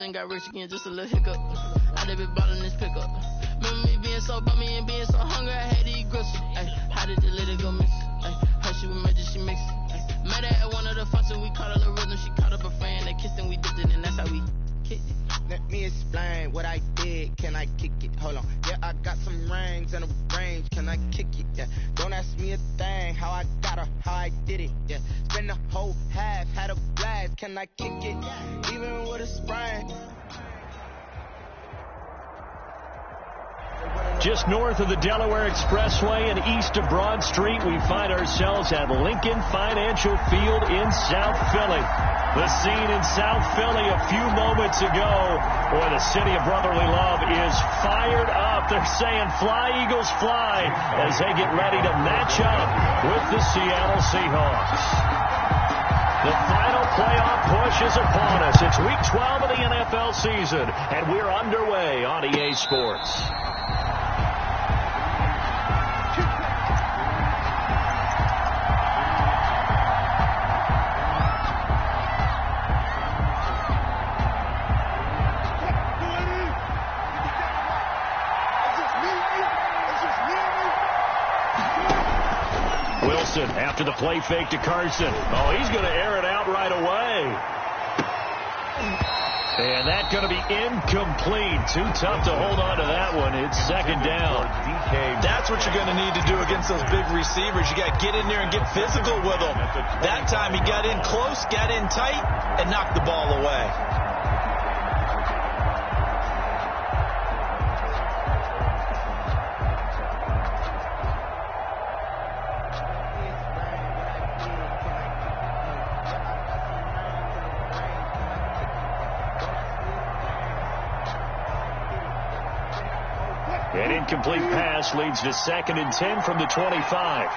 And got rich again, just a little hiccup. I done been ballin' this pickup. Remember me being so bummy and being so hungry, I had to eat gristle. Ay, how did the little go miss? Ay, her she was major, she mixed. Ay, met her at one of the functions, we caught a little rhythm. She caught up a friend, they kissed and we dipped it, and that's how we kicked it. Let me explain what I did. Can I kick it? Hold on. Yeah, I got some rings and a range. Can I kick it? Yeah. Don't ask me a thing. How I got her, how I did it. Yeah. Spend the whole half, had a blast. Can I kick it? Even with a sprain. Just north of the Delaware Expressway and east of Broad Street, we find ourselves at Lincoln Financial Field in South Philly. The scene in South Philly a few moments ago where the city of brotherly love is fired up. They're saying fly, Eagles, fly as they get ready to match up with the Seattle Seahawks. The final playoff push is upon us. It's week 12 of the NFL season, and we're underway on EA Sports. After the play fake to Carson. Oh, he's going to air it out right away. And that's going to be incomplete. Too tough to hold on to that one. It's second down. That's what you're going to need to do against those big receivers. You got to get in there and get physical with them. That time he got in close, got in tight, and knocked the ball away. An incomplete pass leads to 2nd and 10 from the 25.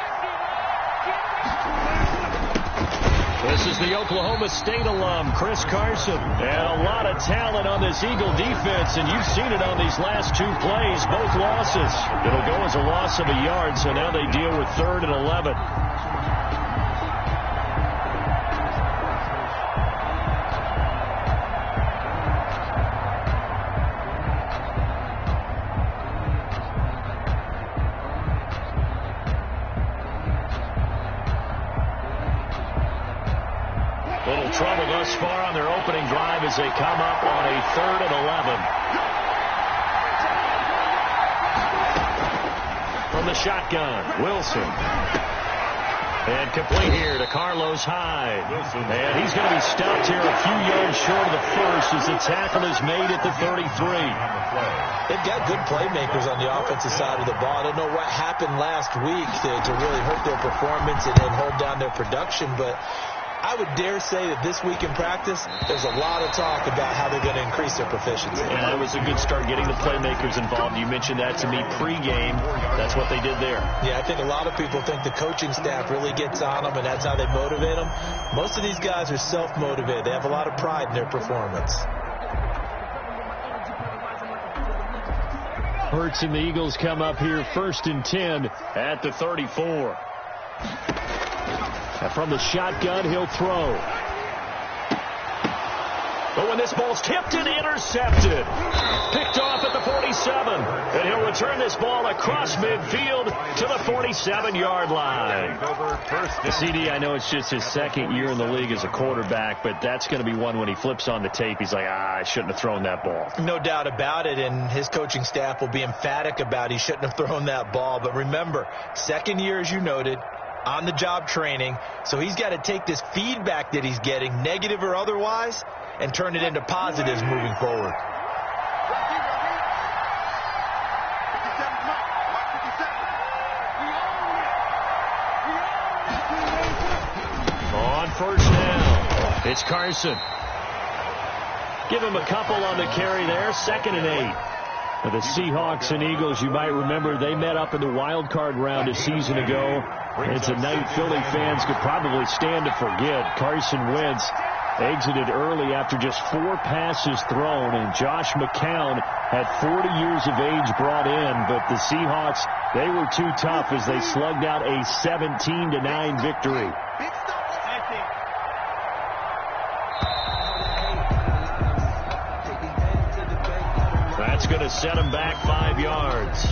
This is the Oklahoma State alum, Chris Carson. And a lot of talent on this Eagle defense, and you've seen it on these last two plays, both losses. It'll go as a loss of a yard, so now they deal with 3rd and 11. Little trouble thus far on their opening drive as they come up on a 3rd and 11. From the shotgun, Wilson. And complete here to Carlos Hyde. And he's going to be stopped here a few yards short of the first as the tackle is made at the 33. They've got good playmakers on the offensive side of the ball. I don't know what happened last week to really hurt their performance and hold down their production, but I would dare say that this week in practice, there's a lot of talk about how they're going to increase their proficiency. And that was a good start getting the playmakers involved. You mentioned that to me pregame. That's what they did there. Yeah, I think a lot of people think the coaching staff really gets on them, and that's how they motivate them. Most of these guys are self-motivated. They have a lot of pride in their performance. Hurts and the Eagles come up here 1st and 10 at the 34. And from the shotgun, he'll throw. But when this ball's tipped and intercepted, picked off at the 47, and he'll return this ball across midfield to the 47-yard line. CD, I know it's just his 2nd year in the league as a quarterback, but that's going to be one when he flips on the tape, he's like, I shouldn't have thrown that ball. No doubt about it, and his coaching staff will be emphatic about he shouldn't have thrown that ball. But remember, 2nd year, as you noted, on-the-job training, so he's got to take this feedback that he's getting, negative or otherwise, and turn it into positives moving forward. On 1st down, it's Carson. Give him a couple on the carry there, 2nd and 8. The Seahawks and Eagles, you might remember, they met up in the wild card round a season ago. It's a night Philly fans could probably stand to forget. Carson Wentz exited early after just 4 passes thrown, and Josh McCown had 40 years of age brought in, but the Seahawks, they were too tough as they slugged out a 17-9 victory. going to set him back 5 yards.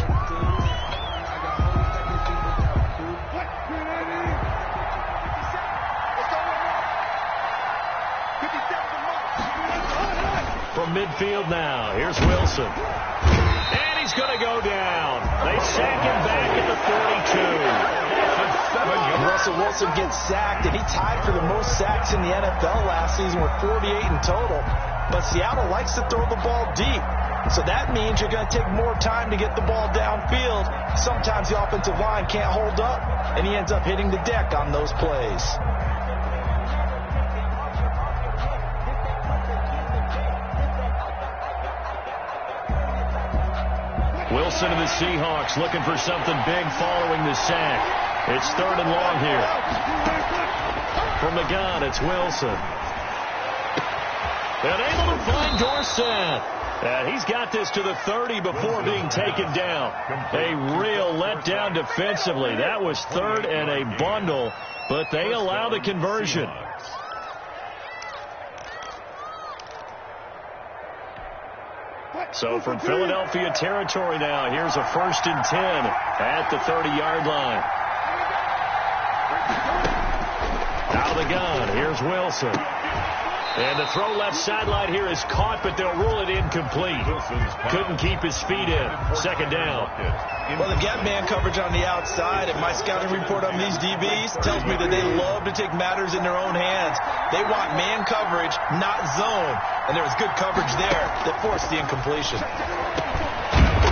From midfield now, here's Wilson. And he's going to go down. They sack him back at the 42. Russell Wilson gets sacked, and he tied for the most sacks in the NFL last season with 48 in total. But Seattle likes to throw the ball deep. So that means you're going to take more time to get the ball downfield. Sometimes the offensive line can't hold up, and he ends up hitting the deck on those plays. Wilson and the Seahawks looking for something big following the sack. It's 3rd and long here. From the gun, it's Wilson. And able to find Dorsett. And he's got this to the 30 before being taken down. A real letdown defensively. That was 3rd and a bundle, but they allow the conversion. So from Philadelphia territory now, here's a 1st and 10 at the 30-yard line. Out of the gun, here's Wilson. And the throw left sideline here is caught, but they'll rule it incomplete. Couldn't keep his feet in. 2nd down. Well, they get man coverage on the outside, and my scouting report on these DBs tells me that they love to take matters in their own hands. They want man coverage, not zone. And there was good coverage there that forced the incompletion.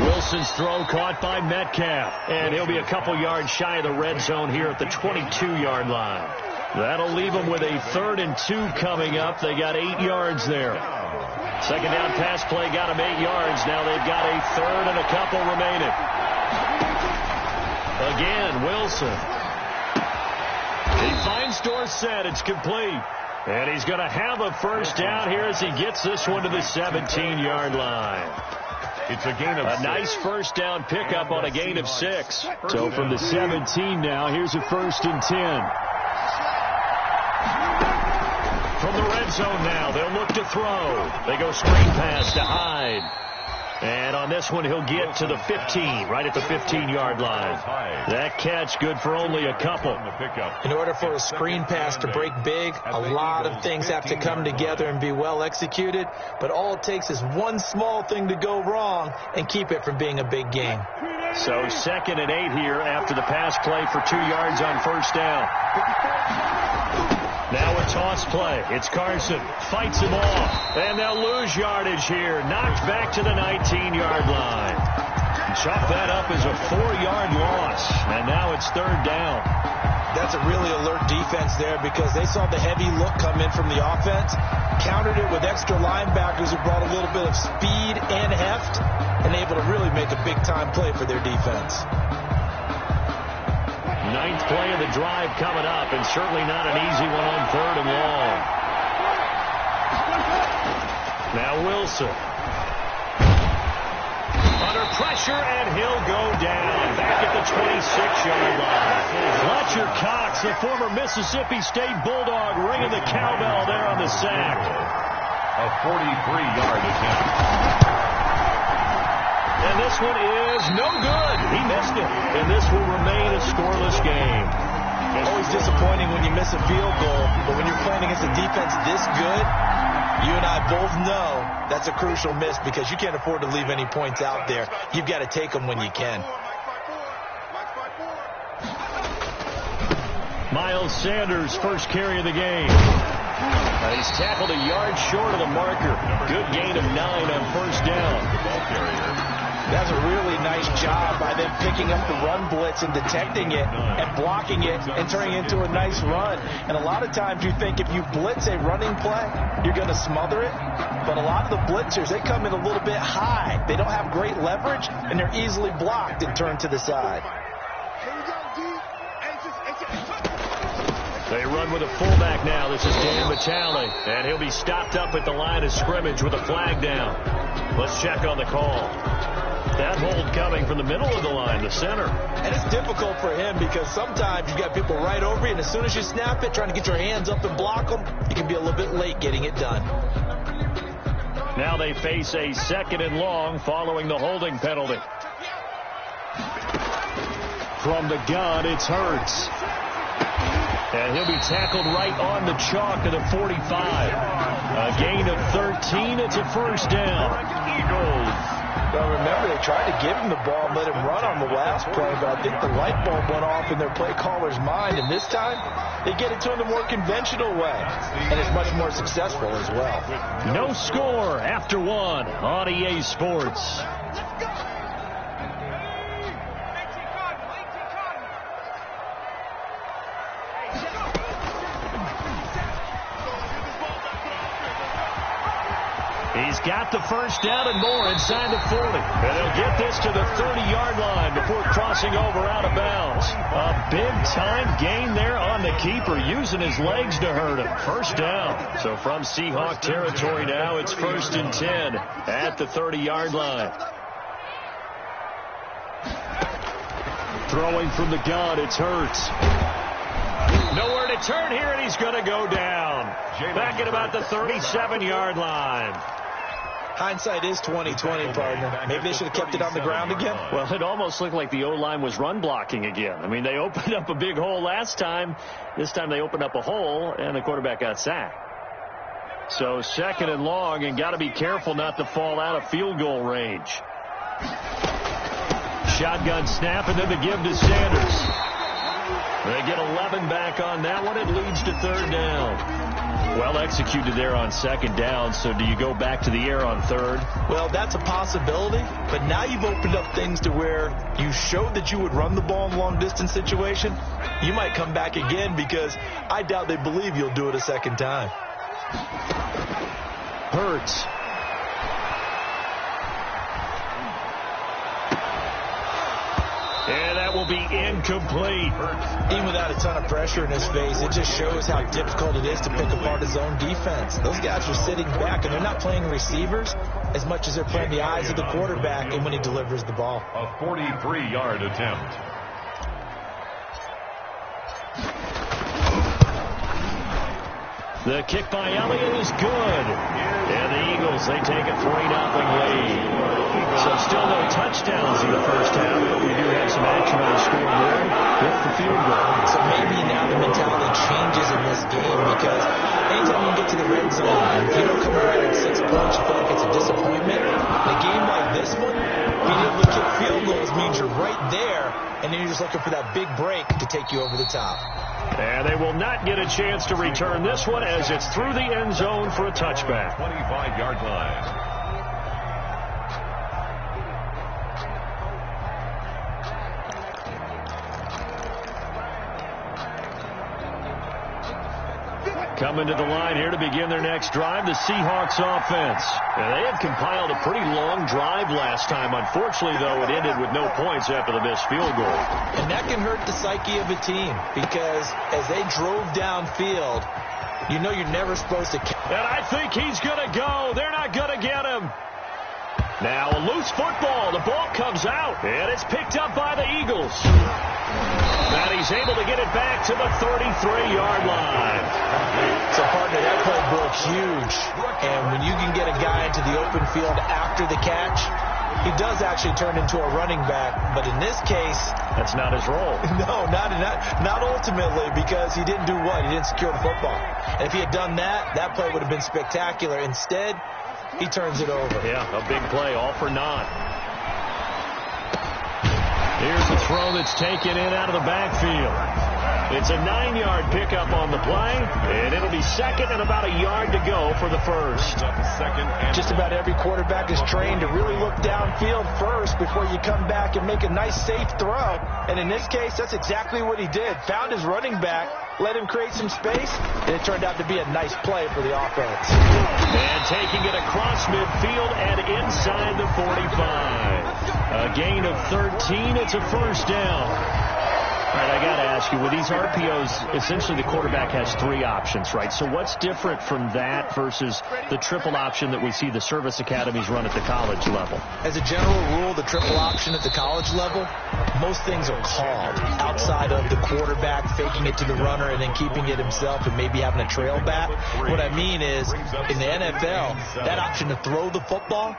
Wilson's throw caught by Metcalf. And he'll be a couple yards shy of the red zone here at the 22-yard line. That'll leave them with a 3rd and 2 coming up. They got 8 yards there. 2nd down pass play got them 8 yards. Now they've got a 3rd and a couple remaining. Again, Wilson. He finds Dorsett. It's complete. And he's going to have a 1st down here as he gets this one to the 17-yard line. It's a gain of 6. Nice 1st down pickup on a gain of 6. So from the 17 now, here's a 1st and 10. From the red zone now, they'll look to throw. They go screen pass to Hyde. And on this one, he'll get to the 15, right at the 15-yard line. That catch good for only a couple. In order for a screen pass to break big, a lot of things have to come together and be well executed. But all it takes is one small thing to go wrong and keep it from being a big game. So 2nd and 8 here after the pass play for 2 yards on 1st down. Now a toss play. It's Carson. Fights him off. And they'll lose yardage here. Knocked back to the 19-yard line. Chalk that up as a 4-yard loss. And now it's 3rd down. That's a really alert defense there because they saw the heavy look come in from the offense, countered it with extra linebackers who brought a little bit of speed and heft, and able to really make a big-time play for their defense. 9th play of the drive coming up, and certainly not an easy one on 3rd and long. Now Wilson. Under pressure, and he'll go down. Back at the 26-yard line. Fletcher Cox, the former Mississippi State Bulldog, ringing the cowbell there on the sack. A 43-yard attempt. And this one is no good. He missed it. And this will remain a scoreless game. It's always disappointing when you miss a field goal, but when you're playing against a defense this good, you and I both know that's a crucial miss because you can't afford to leave any points out there. You've got to take them when you can. Miles Sanders, first carry of the game. He's tackled a yard short of the marker. Good gain of 9 on 1st down. That's a really nice job by them picking up the run blitz and detecting it and blocking it and turning it into a nice run. And a lot of times you think if you blitz a running play, you're going to smother it. But a lot of the blitzers, they come in a little bit high. They don't have great leverage, and they're easily blocked and turned to the side. They run with a fullback now. This is Dan Vitale. And he'll be stopped up at the line of scrimmage with a flag down. Let's check on the call. That hold coming from the middle of the line, the center. And it's difficult for him because sometimes you've got people right over you, and as soon as you snap it, trying to get your hands up and block them, you can be a little bit late getting it done. Now they face a 2nd and long following the holding penalty. From the gun, it's Hurts. And he'll be tackled right on the chalk to the 45. A gain of 13. It's a first down. Eagles. Well, remember, they tried to give him the ball and let him run on the last play, but I think the light bulb went off in their play caller's mind, and this time they get it to him the more conventional way, and it's much more successful as well. No score after 1 on EA Sports. He's got the first down and more inside the 40. And he'll get this to the 30-yard line before crossing over out of bounds. A big-time gain there on the keeper, using his legs to hurt him. First down. So from Seahawk territory now, it's 1st and 10 at the 30-yard line. Throwing from the gun, it's Hurts. Nowhere to turn here, and he's going to go down. Back at about the 37-yard line. Hindsight is 20/20, partner. Maybe they should have kept it on the ground again. Well, it almost looked like the O-line was run blocking again. I mean, they opened up a big hole last time. This time they opened up a hole, and the quarterback got sacked. So 2nd and long, and got to be careful not to fall out of field goal range. Shotgun snap, and then the give to Sanders. They get 11 back on that one. It leads to 3rd down. Well executed there on 2nd down. So do you go back to the air on 3rd? Well, that's a possibility. But now you've opened up things to where you showed that you would run the ball in a long-distance situation. You might come back again because I doubt they believe you'll do it a 2nd time. Hurts. And that will be incomplete. Even without a ton of pressure in his face, it just shows how difficult it is to pick apart his own defense. Those guys are sitting back, and they're not playing receivers as much as they're playing the eyes of the quarterback and when he delivers the ball. A 43-yard attempt. The kick by Elliott is good. And the Eagles, they take a 3-0 lead. So still no touchdowns in the first half, but we do have some action on the scoreboard with the field goal. So maybe now the mentality changes in this game because anytime you get to the red zone, if you don't come away with 6 points, you feel like it's a disappointment. In a game like this one, being able to kick field goals means you're right there, and then you're just looking for that big break to take you over the top. And they will not get a chance to return this one as it's through the end zone for a touchback. 25-yard line. Coming to the line here to begin their next drive, the Seahawks offense. And they had compiled a pretty long drive last time. Unfortunately, though, it ended with no points after the missed field goal. And that can hurt the psyche of a team because as they drove downfield, you know you're never supposed to. And I think he's going to go. They're not going to get him. Now a loose football. The ball comes out, and it's picked up by the Eagles. And he's able to get it back to the 33-yard line. So, partner, that play broke huge. And when you can get a guy into the open field after the catch, he does actually turn into a running back. But in this case, that's not his role. No, not ultimately, because he didn't do what? He didn't secure the football. And if he had done that, that play would have been spectacular. Instead, he turns it over. Yeah, a big play, all for naught. Here's the throw that's taken in out of the backfield. It's a 9-yard pickup on the play, and it'll be 2nd and about a yard to go for the first. Just about every quarterback is trained to really look downfield first before you come back and make a nice, safe throw. And in this case, that's exactly what he did. Found his running back, let him create some space, and it turned out to be a nice play for the offense. And taking it across midfield and inside the 45. A gain of 13. It's a first down. All right, I got to ask you, with these RPOs, essentially the quarterback has 3 options, right? So what's different from that versus the triple option that we see the service academies run at the college level? As a general rule, the triple option at the college level, most things are called outside of the quarterback faking it to the runner and then keeping it himself and maybe having a trail back. What I mean is, in the NFL, that option to throw the football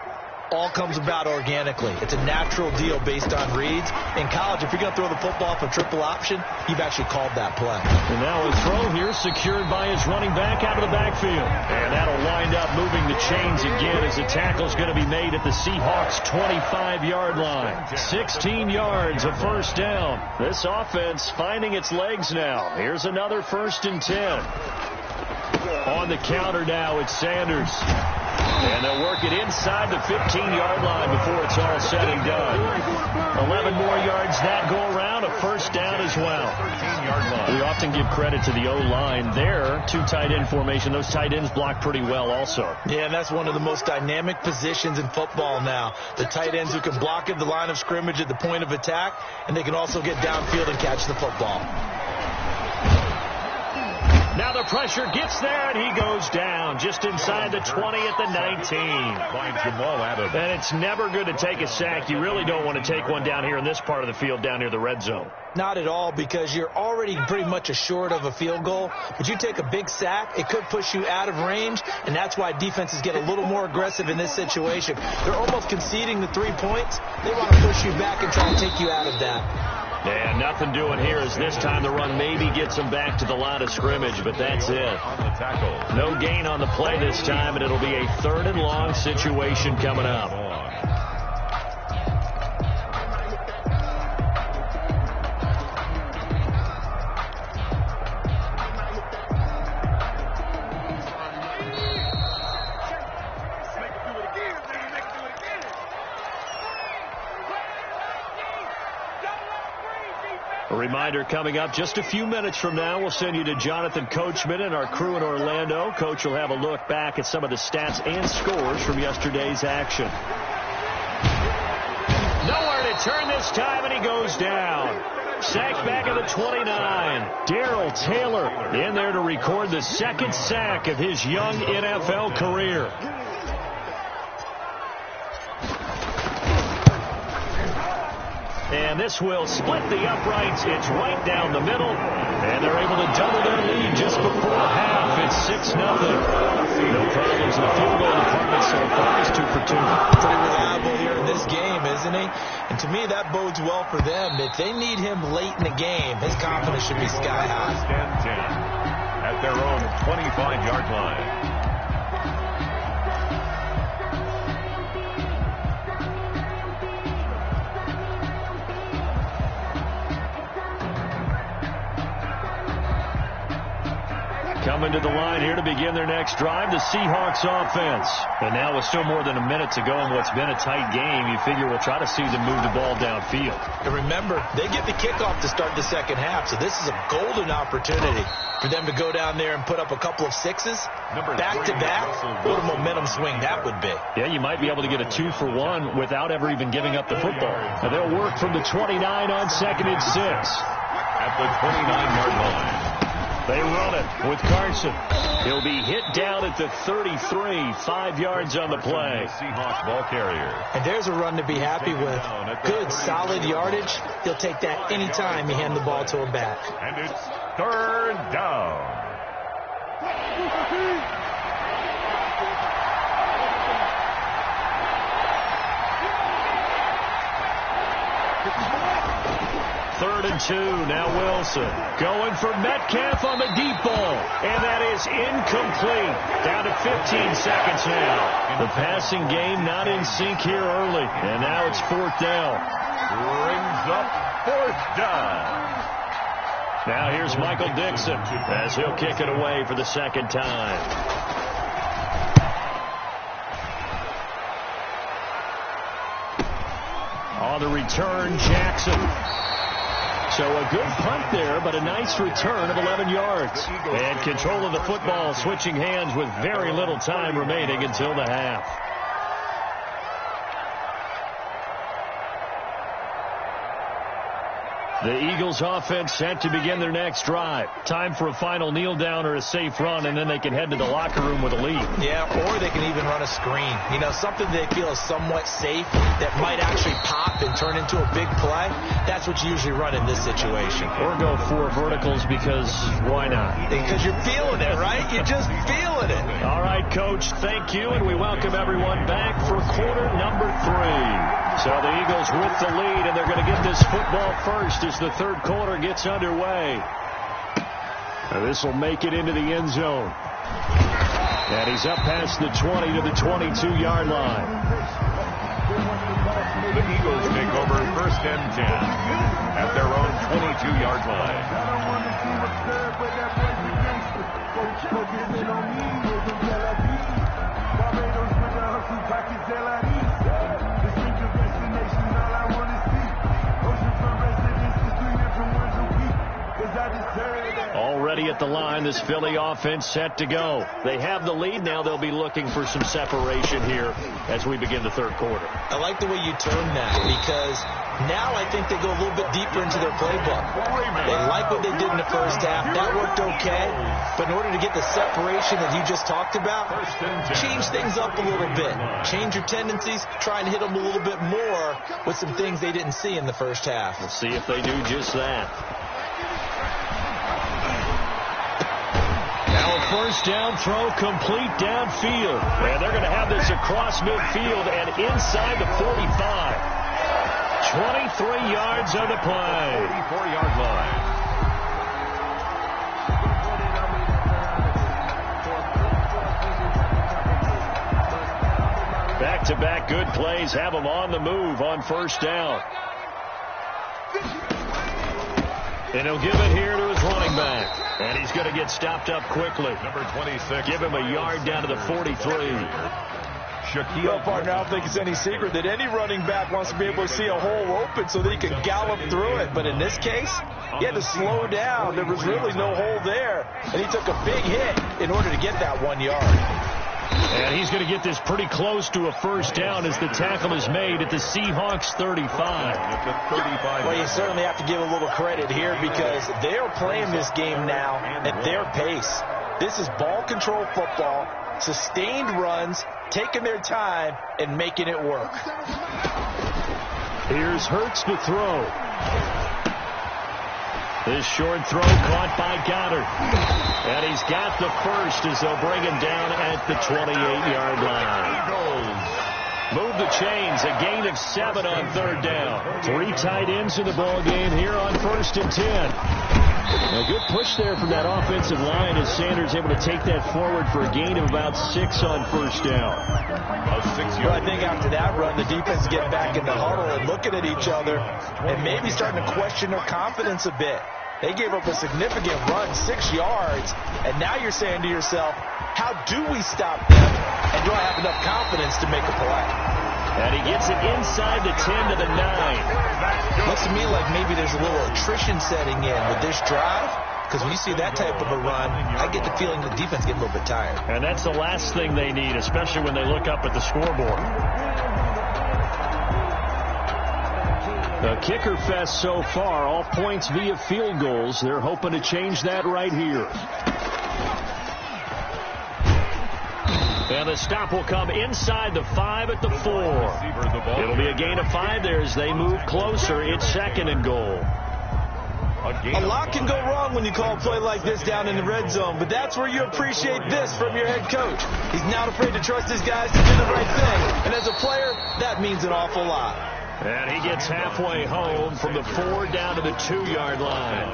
all comes about organically. It's a natural deal based on reads. In college, if you're going to throw the football off a triple option, you've actually called that play. And now a throw here secured by his running back out of the backfield. And that'll wind up moving the chains again as the tackle's going to be made at the Seahawks' 25-yard line. 16 yards, a first down. This offense finding its legs now. Here's another 1st and 10. On the counter now, it's Sanders. And they'll work it inside the 15-yard line before it's all said and done. 11 more yards that go around, a first down as well. 15-yard line. We often give credit to the O-line there. 2 tight end formation. Those tight ends block pretty well also. Yeah, and that's one of the most dynamic positions in football now. The tight ends who can block at the line of scrimmage at the point of attack, and they can also get downfield and catch the football. Now the pressure gets there, and he goes down just inside the 20 at the 19. And it's never good to take a sack. You really don't want to take one down here in this part of the field, down near the red zone. Not at all, because you're already pretty much assured of a field goal. But you take a big sack, it could push you out of range, and that's why defenses get a little more aggressive in this situation. They're almost conceding the 3 points. They want to push you back and try and take you out of that. And nothing doing here as this time the run maybe gets them back to the line of scrimmage, but that's it. No gain on the play this time, and it'll be a 3rd and long situation coming up. A reminder coming up just a few minutes from now, we'll send you to Jonathan Coachman and our crew in Orlando. Coach will have a look back at some of the stats and scores from yesterday's action. Nowhere to turn this time, and he goes down. Sacked back at the 29. Darrell Taylor in there to record the 2nd sack of his young NFL career. And this will split the uprights. It's right down the middle. And they're able to double their lead just before half. It's 6-0. No problems in the field goal department so far. It's 2 for 2. Pretty reliable here in this game, isn't he? And to me, that bodes well for them. If they need him late in the game, his confidence should be sky high. Stand 10 at their own 25-yard line. Coming to the line here to begin their next drive, the Seahawks offense. And now with still more than a minute to go in what's been a tight game, you figure we'll try to see them move the ball downfield. And remember, they get the kickoff to start the 2nd half, so this is a golden opportunity for them to go down there and put up a couple of 6s. Back-to-back, what a momentum swing that would be. Yeah, you might be able to get a 2-for-1 without ever even giving up the football. And they'll work from the 29 on 2nd and 6. At the 29-yard line. They run it with Carson. He'll be hit down at the 33, 5 yards on the play. Seahawks ball carrier. And there's a run to be happy with. Good, solid yardage. He'll take that anytime you hand the ball to him back. And it's 3rd down. Third and 2. Now Wilson going for Metcalf on the deep ball. And that is incomplete. Down to 15 seconds now. The passing game not in sync here early. And now it's 4th down. Brings up 4th down. Now here's Michael Dixon as he'll kick it away for the 2nd time. On the return, Jackson. So a good punt there, but a nice return of 11 yards. And control of the football switching hands with very little time remaining until the half. The Eagles offense set to begin their next drive. Time for a final kneel down or a safe run, and then they can head to the locker room with a lead. Yeah, or they can even run a screen. You know, something they feel is somewhat safe that might actually pop and turn into a big play. That's what you usually run in this situation. Or go 4 verticals because why not? Because you're feeling it, right? You're just feeling it. All right, Coach, thank you, and we welcome everyone back for quarter number 3. So the Eagles with the lead, and they're going to get this football first as the third quarter gets underway. This will make it into the end zone. And he's up past the 20 to the 22-yard line. The Eagles take over 1st and 10 at their own 22-yard line. Already at the line, this Philly offense set to go. They have the lead. Now they'll be looking for some separation here as we begin the third quarter. I like the way you turn that because now I think they go a little bit deeper into their playbook. They like what they did in the first half. That worked okay. But in order to get the separation that you just talked about, change things up a little bit. Change your tendencies. Try and hit them a little bit more with some things they didn't see in the first half. We'll see if they do just that. Now a first down throw complete downfield. And they're going to have this across midfield and inside the 45. 23 yards on the play. 44-yard line. Back-to-back good plays have them on the move on first down. And he'll give it here to his running back. And he's going to get stopped up quickly. Number 26. Give him a yard down to the 43. Well, partner, I don't think it's any secret that any running back wants to be able to see a hole open so that he can gallop through it. But in this case, he had to slow down. There was really no hole there. And he took a big hit in order to get that 1 yard. And he's going to get this pretty close to a first down as the tackle is made at the Seahawks 35. Well, you certainly have to give a little credit here because they are playing this game now at their pace. This is ball control football, sustained runs, taking their time, and making it work. Here's Hurts to throw. This short throw caught by Goddard. And he's got the first as they'll bring him down at the 28-yard line. Move the chains, a gain of 7 on third down. 3 tight ends in the ball game here on 1st and 10. A good push there from that offensive line as Sanders able to take that forward for a gain of about 6 on first down. Well, I think after that run, the defense get back in the huddle and looking at each other and maybe starting to question their confidence a bit. They gave up a significant run, 6 yards, and now you're saying to yourself, how do we stop them? And do I have enough confidence to make a play? And he gets it inside the 10 to the 9. Looks to me like maybe there's a little attrition setting in with this drive. Because when you see that type of a run, I get the feeling the defense get a little bit tired. And that's the last thing they need, especially when they look up at the scoreboard. The kicker fest so far, all points via field goals. They're hoping to change that right here. And the stop will come inside the 5 at the 4. It'll be a gain of 5 there as they move closer. It's 2nd and goal. A lot can go wrong when you call a play like this down in the red zone, but that's where you appreciate this from your head coach. He's not afraid to trust his guys to do the right thing. And as a player, that means an awful lot. And he gets halfway home from the 4 down to the 2-yard line.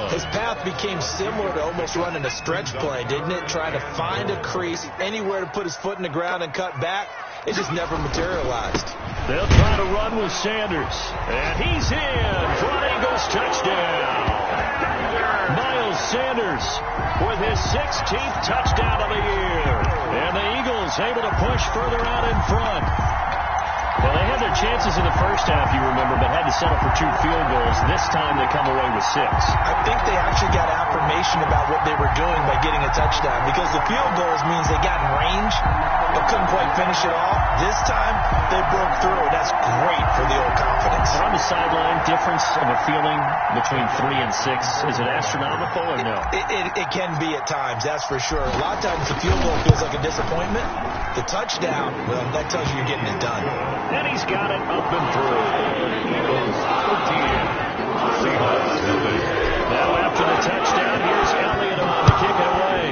His path became similar to almost running a stretch play, didn't it? Trying to find a crease, anywhere to put his foot in the ground and cut back. It just never materialized. They'll try to run with Sanders. And he's in for an Eagles touchdown. Miles Sanders with his 16th touchdown of the year. And the Eagles able to push further out in front. Well, they had their chances in the first half, you remember, but had to settle for 2 field goals. This time they come away with 6. I think they actually got affirmation about what they were doing by getting a touchdown, because the field goals means they got in range but couldn't quite finish it off. This time they broke through. That's great for the old confidence. On the sideline, difference of a feeling between 3 and 6. Is it astronomical or no? It can be at times, that's for sure. A lot of times the field goal feels like a disappointment. The touchdown, well, that tells you you're getting it done. And he's got it up and through. Eagles 13. Seahawks nothing. Now after the touchdown, here's Elliott on to kick it away.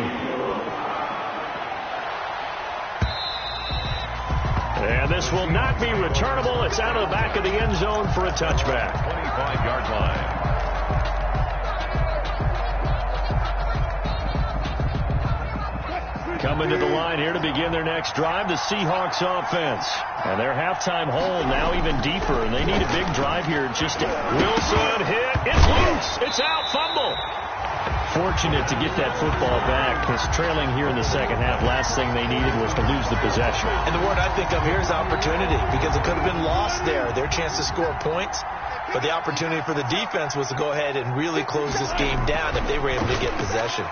And this will not be returnable. It's out of the back of the end zone for a touchback. 25-yard line. Coming to the line here to begin their next drive, the Seahawks offense. And their halftime hole now even deeper, and they need a big drive here. Just Wilson hit. It's loose. It's out. Fumble. Fortunate to get that football back, because trailing here in the second half, last thing they needed was to lose the possession. And the word I think of here is opportunity, because it could have been lost there, their chance to score points. But the opportunity for the defense was to go ahead and really close this game down if they were able to get possession.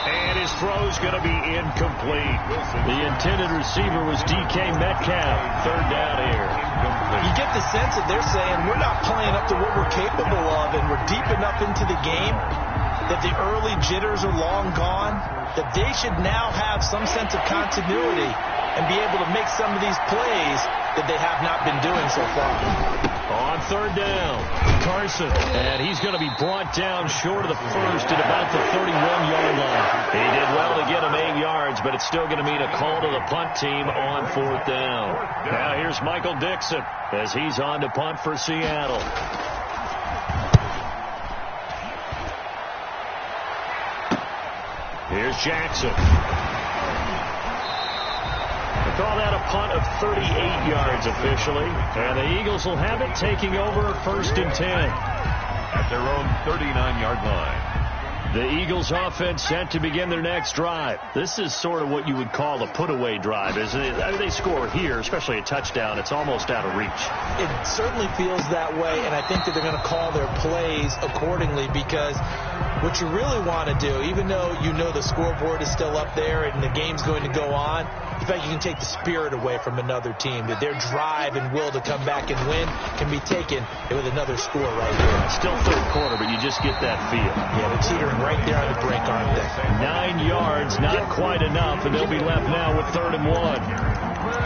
And his throw's going to be incomplete. The intended receiver was D.K. Metcalf. Third down here. You get the sense that they're saying we're not playing up to what we're capable of, and we're deep enough into the game that the early jitters are long gone, that they should now have some sense of continuity and be able to make some of these plays that they have not been doing so far. On third down, Carson, and he's going to be brought down short of the first at about the 31-yard line. He did well to get him 8 yards, but it's still going to mean a call to the punt team on fourth down. Now here's Michael Dixon as he's on to punt for Seattle. Here's Jackson. Call that a punt of 38 yards officially. And the Eagles will have it, taking over first and 10. At their own 39-yard line. The Eagles offense set to begin their next drive. This is sort of what you would call a put-away drive, isn't it? I mean, they score here, especially a touchdown. It's almost out of reach. It certainly feels that way, and I think that they're going to call their plays accordingly, because what you really want to do, even though you know the scoreboard is still up there and the game's going to go on, in fact, you can take the spirit away from another team. That their drive and will to come back and win can be taken with another score right here. Still third quarter, but you just get that feel. Yeah, they're teetering right there on the brink, aren't they? 9 yards, not quite enough, and they'll be left now with 3rd and 1.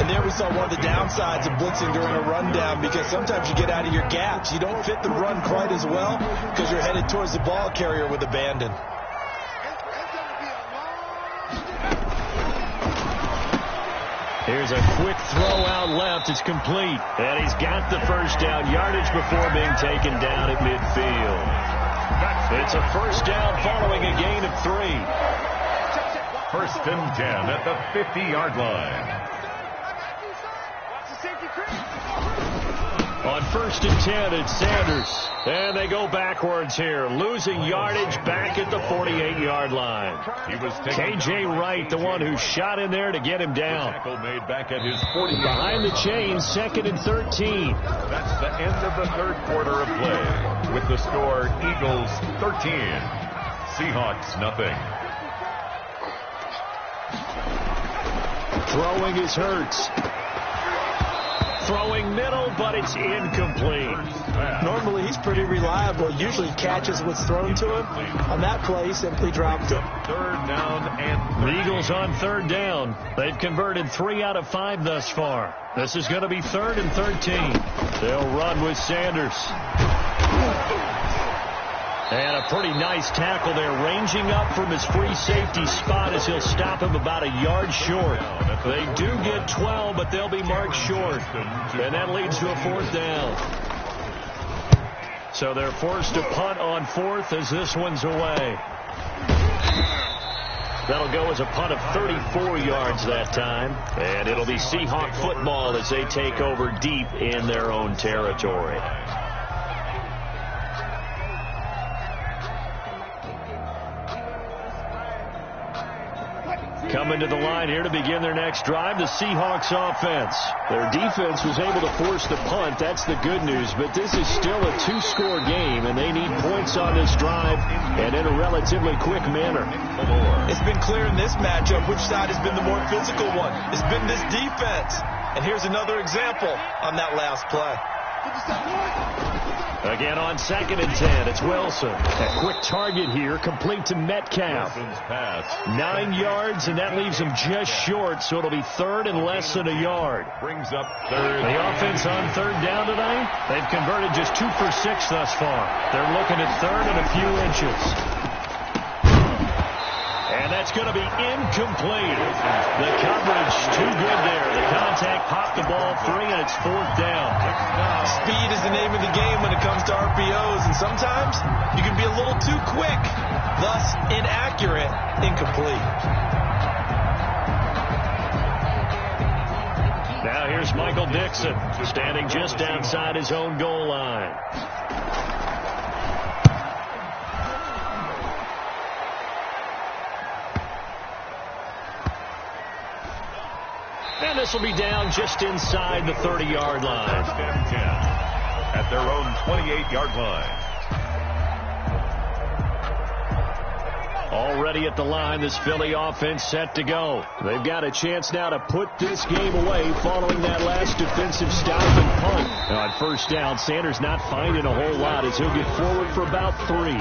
And there we saw one of the downsides of blitzing during a rundown, because sometimes you get out of your gaps. You don't fit the run quite as well because you're headed towards the ball carrier with abandon. Here's a quick throw out left. It's complete. And he's got the first down yardage before being taken down at midfield. It's a first down following a gain of 3. First and 10 at the 50-yard line. On first and 10, it's Sanders. And they go backwards here, losing yardage back at the 48-yard line. He was K.J. Wright, the one who shot in there to get him down. Tackle made back at his 40. Behind the chains, 2nd and 13. That's the end of the third quarter of play. With the score, Eagles 13, Seahawks nothing. Throwing is Hurts. Throwing middle, but it's incomplete. Normally, he's pretty reliable. Usually catches what's thrown to him. On that play, he simply dropped it. Third down and The Eagles on third down. They've converted 3 out of 5 thus far. This is going to be 3rd and 13. They'll run with Sanders. And a pretty nice tackle there, ranging up from his free safety spot as he'll stop him about a yard short. They do get 12, but they'll be marked short. And that leads to a 4th down. So they're forced to punt on 4th as this one's away. That'll go as a punt of 34 yards that time. And it'll be Seahawk football as they take over deep in their own territory. Coming to the line here to begin their next drive, the Seahawks offense. Their defense was able to force the punt. That's the good news. But this is still a 2-score game, and they need points on this drive and in a relatively quick manner. It's been clear in this matchup which side has been the more physical one. It's been this defense. And here's another example on that last play. Again on 2nd and 10, it's Wilson. A quick target here, complete to Metcalf. 9 yards, and that leaves him just short, so it'll be 3rd and less than a yard. Brings up 3rd. The offense on 3rd down today, they've converted just 2 for 6 thus far. They're looking at 3rd and a few inches. And that's going to be incomplete. The coverage too good there. The contact popped the ball free, and it's 4th down. Speed is the name of the game when it comes to RPOs, and sometimes you can be a little too quick, thus inaccurate, incomplete. Now here's Michael Dixon, standing just outside his own goal line. And this will be down just inside the 30-yard line. 1st and 10 at their own 28-yard line. Already at the line, this Philly offense set to go. They've got a chance now to put this game away following that last defensive stop and punt. Now on 1st down, Sanders not finding a whole lot as he'll get forward for about 3.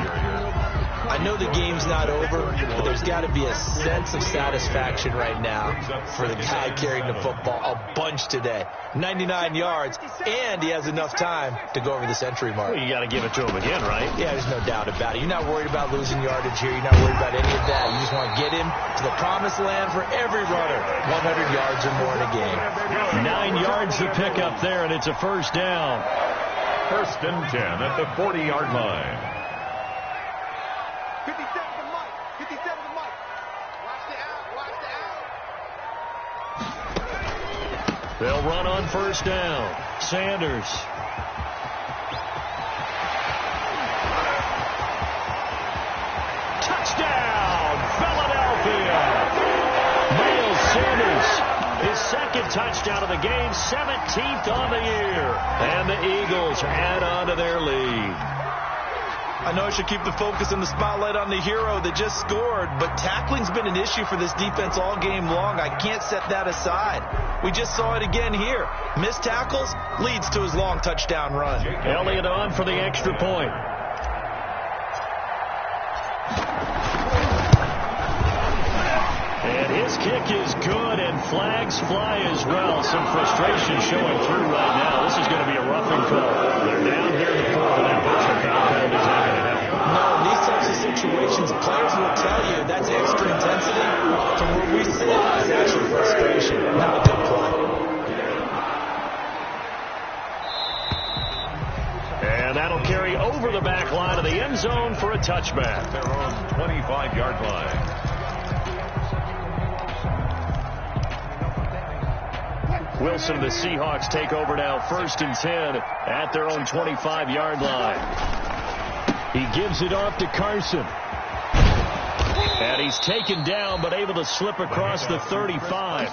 I know the game's not over, but there's got to be a sense of satisfaction right now for the guy carrying the football a bunch today. 99 yards, and he has enough time to go over the century mark. Well, you got to give it to him again, right? Yeah, there's no doubt about it. You're not worried about losing yardage here. You're not worried about any of that. You just want to get him to the promised land for every runner. 100 yards or more in a game. 9 yards to pick up there, and it's a 1st down. 1st and 10 at the 40-yard line. 57 to Mike. 57 to Mike. Watch the out. Watch the out. They'll run on 1st down. Sanders. Touchdown, Philadelphia. Miles Sanders, his 2nd touchdown of the game, 17th on the year. And the Eagles add on to their lead. I know I should keep the focus and the spotlight on the hero that just scored, but tackling's been an issue for this defense all game long. I can't set that aside. We just saw it again here. Missed tackles leads to his long touchdown run. Elliott on for the extra point. And his kick is good, and flags fly as well. Some frustration showing through right now. This is going to be a roughing call. They're down here in the 4th, and that personal foul penalty is not going to help. No, in these types of situations, players will tell you that's extra intensity. From where we sit, it's actually frustration, not a good play. And that'll carry over the back line of the end zone for a touchback. Their own 25-yard line. Wilson and the Seahawks take over now, 1st and 10 at their own 25-yard line. He gives it off to Carson. And he's taken down, but able to slip across the 35.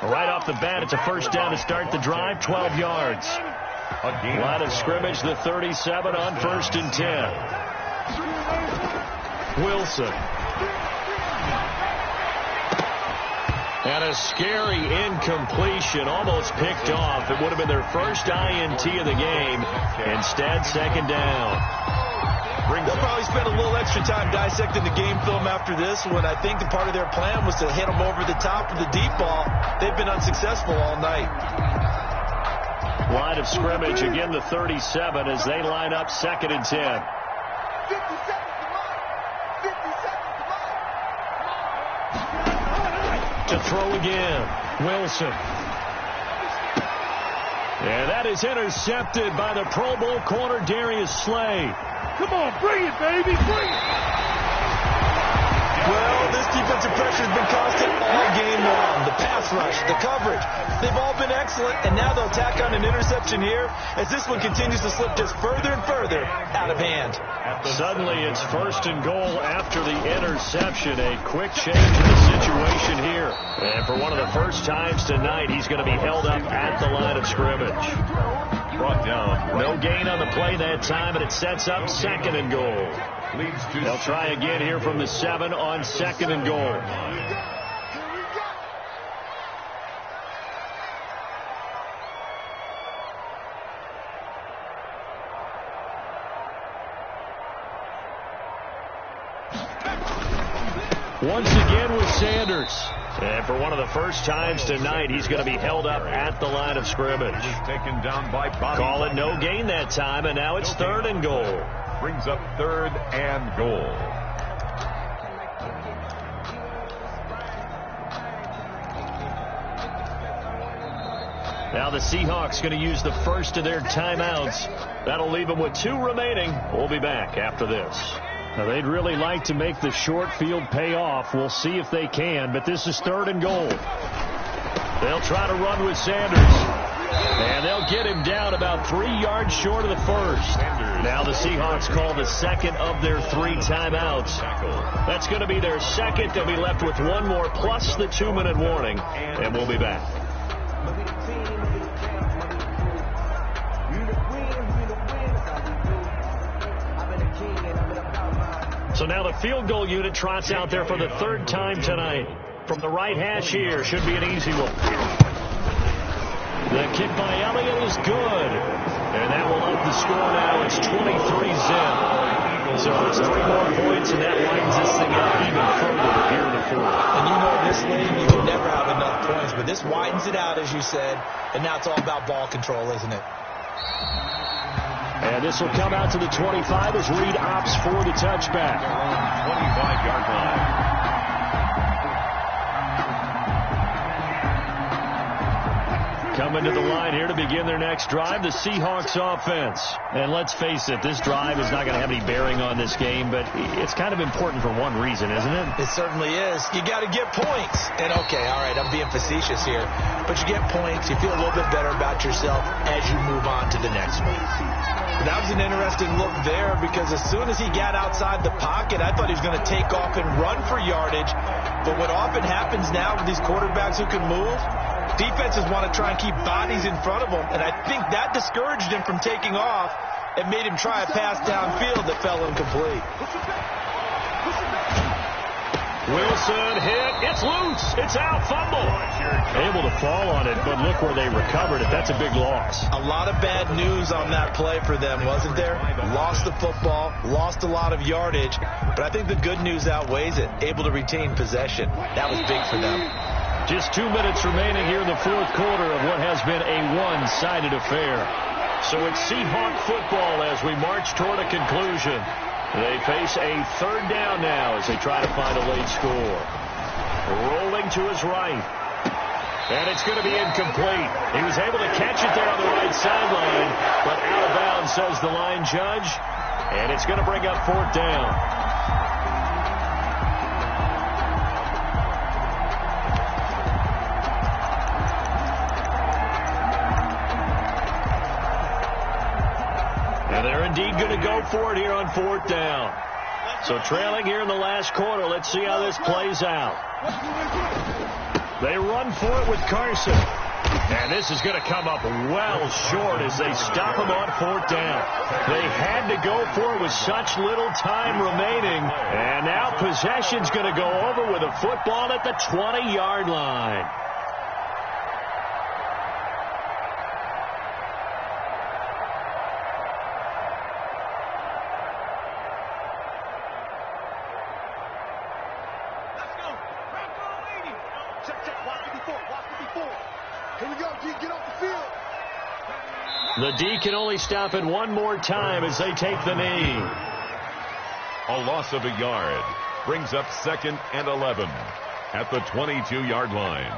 Right off the bat, it's a 1st down to start the drive, 12 yards. Line of scrimmage, the 37 on 1st and 10. Wilson. And a scary incompletion, almost picked off. It would have been their first INT of the game. Instead, 2nd down. They'll probably spend a little extra time dissecting the game film after this one. I think the part of their plan was to hit them over the top with the deep ball. They've been unsuccessful all night. Line of scrimmage, again the 37 as they line up 2nd and 10. 57 To throw again, Wilson. And that is intercepted by the Pro Bowl corner, Darius Slay. Come on, bring it, baby, bring it. Well, this defensive pressure has been constant all game long. The pass rush, the coverage, they've all been excellent, and now they'll tack on an interception here as this one continues to slip just further and further out of hand. Suddenly it's 1st and goal after the interception. A quick change in the situation here. And for one of the first times tonight, he's going to be held up at the line of scrimmage. Brought down. No gain on the play that time, and it sets up 2nd and goal. They'll try again here from the 7 on 2nd and goal. Once again with Sanders. And for one of the first times tonight, he's going to be held up at the line of scrimmage. Taken down by Bobby. Call it no gain that time, and now it's 3rd and goal. Brings up 3rd and goal. Now the Seahawks going to use the first of their timeouts. That'll leave them with 2 remaining. We'll be back after this. Now, they'd really like to make the short field pay off. We'll see if they can, but this is 3rd and goal. They'll try to run with Sanders. And they'll get him down about 3 yards short of the first. Now the Seahawks call the 2nd of their 3 timeouts. That's going to be their 2nd. They'll be left with 1 more plus the 2-minute warning. And we'll be back. So now the field goal unit trots out there for the 3rd time tonight. From the right hash here, should be an easy one. The kick by Elliott is good. And that will up the score now. It's 23-zip. So it's 3 more points, and that widens this thing out even further here in the 4th. And you know, this league, you can never have enough points, but this widens it out, as you said, and now it's all about ball control, isn't it? And this will come out to the 25 as Reed opts for the touchback. 25-yard line. Coming to the line here to begin their next drive, the Seahawks offense. And let's face it, this drive is not going to have any bearing on this game, but it's kind of important for one reason, isn't it? It certainly is. You got to get points. And okay, all right, I'm being facetious here, but you get points, you feel a little bit better about yourself as you move on to the next one. That was an interesting look there because as soon as he got outside the pocket, I thought he was going to take off and run for yardage. But what often happens now with these quarterbacks who can move, defenses want to try and keep bodies in front of them, and I think that discouraged him from taking off and made him try a pass downfield that fell incomplete. Wilson hit. It's loose. It's out. Fumble. Able to fall on it, but look where they recovered it. That's a big loss. A lot of bad news on that play for them, wasn't there? Lost the football, lost a lot of yardage, but I think the good news outweighs it. Able to retain possession. That was big for them. Just 2 minutes remaining here in the 4th quarter of what has been a one-sided affair. So it's Seahawk football as we march toward a conclusion. They face a 3rd down now as they try to find a late score. Rolling to his right. And it's going to be incomplete. He was able to catch it there on the right sideline, but out of bounds, says the line judge. And it's going to bring up 4th down. And they're indeed going to go for it here on 4th down. So trailing here in the last quarter. Let's see how this plays out. They run for it with Carson. And this is going to come up well short as they stop him on 4th down. They had to go for it with such little time remaining. And now possession's going to go over with a football at the 20-yard line. The D can only stop it one more time as they take the knee. A loss of a yard brings up 2nd and 11 at the 22-yard line.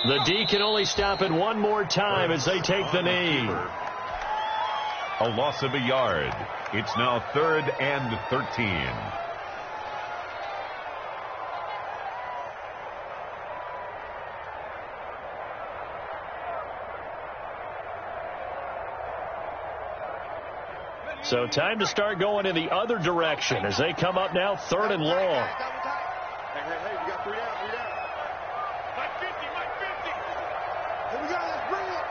The D can only stop it one more time as they take the knee. A loss of a yard. It's now 3rd and 13. So time to start going in the other direction as they come up now 3rd and long. Hey, we got 3 down, 3 down. Mike 50, Mike 50. Here we go, let's bring it.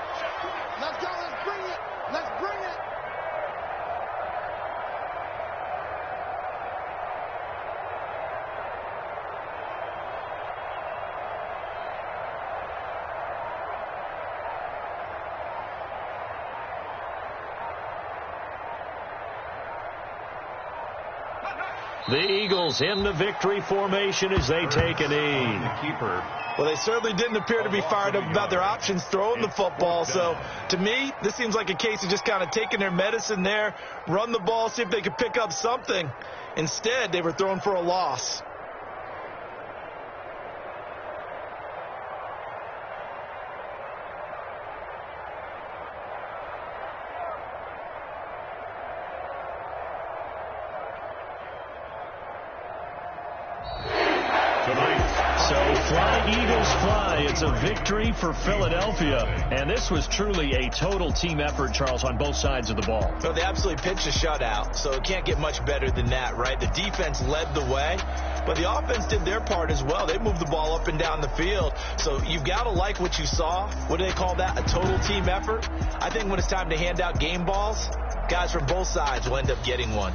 Let's go, let's bring it. Let's bring it. The Eagles in the victory formation as they take a knee. The keeper. Well, they certainly didn't appear to be fired up about their options throwing the football. So, to me, this seems like a case of just kind of taking their medicine there, run the ball, see if they could pick up something. Instead, they were throwing for a loss. So fly, Eagles, fly. It's a victory for Philadelphia. And this was truly a total team effort, Charles, on both sides of the ball. So they absolutely pitched a shutout, so it can't get much better than that, right? The defense led the way, but the offense did their part as well. They moved the ball up and down the field. So you've got to like what you saw. What do they call that? A total team effort? I think when it's time to hand out game balls, guys from both sides will end up getting one.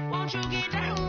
Won't you get down?